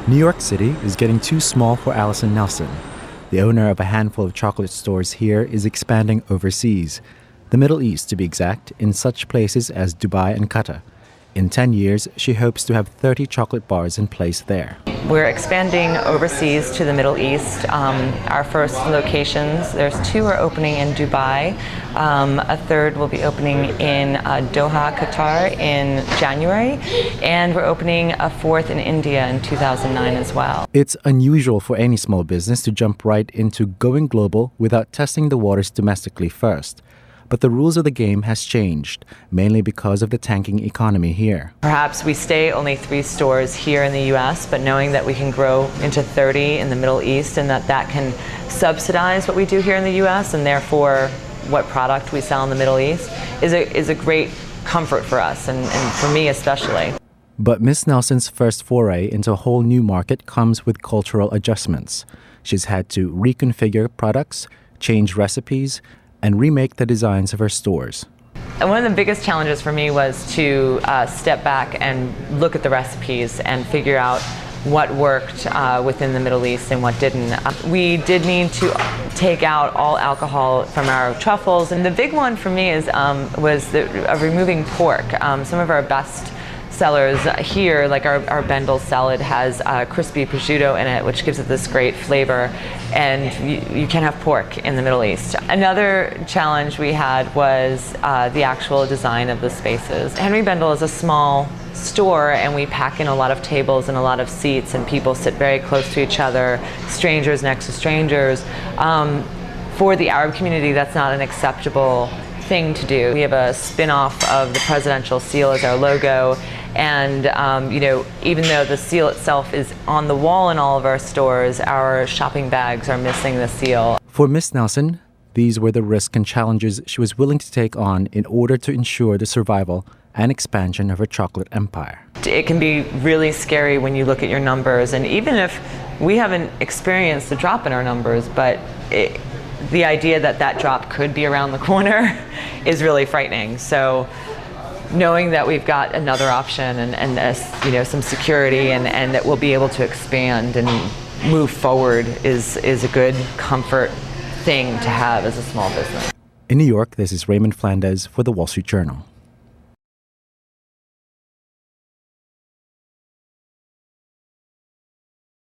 New York City is getting too small for Allison Nelson. The owner of a handful of chocolate stores here is expanding overseas, the Middle East to be exact, in such places as Dubai and Qatar. In 10 years, she hopes to have 30 chocolate bars in place there. We're expanding overseas to the Middle East. Our first locations, there's 2 are opening in Dubai. A third will be opening in Doha, Qatar in January. And we're opening a 4th in India in 2009 as well. It's unusual for any small business to jump right into going global without testing the waters domestically first. But the rules of the game has changed, mainly because of the tanking economy here. Perhaps we stay only 3 stores here in the U.S., but knowing that we can grow into 30 in the Middle East and that can subsidize what we do here in the U.S. and therefore what product we sell in the Middle East is a great comfort for us and for me especially. But Miss Nelson's first foray into a whole new market comes with cultural adjustments. She's had to reconfigure products, change recipes, and remake the designs of her stores. And one of the biggest challenges for me was to step back and look at the recipes and figure out what worked within the Middle East and what didn't. We did need to take out all alcohol from our truffles, and the big one for me was removing pork. Some of our best sellers here, like our Bendel salad, has crispy prosciutto in it, which gives it this great flavor, and you can't have pork in the Middle East. Another challenge we had was the actual design of the spaces. Henry Bendel is a small store, and we pack in a lot of tables and a lot of seats, and people sit very close to each other, strangers next to strangers. For the Arab community, that's not an acceptable thing to do. We have a spin-off of the presidential seal as our logo, and even though the seal itself is on the wall in all of our stores, our shopping bags are missing the seal. For Miss Nelson, these were the risks and challenges she was willing to take on in order to ensure the survival and expansion of her chocolate empire. It can be really scary when you look at your numbers, and even if we haven't experienced a drop in our numbers, but the idea that drop could be around the corner is really frightening. So knowing that we've got another option and some security and that we'll be able to expand and move forward is a good comfort thing to have as a small business. In New York, this is Raymund Flandez for The Wall Street Journal.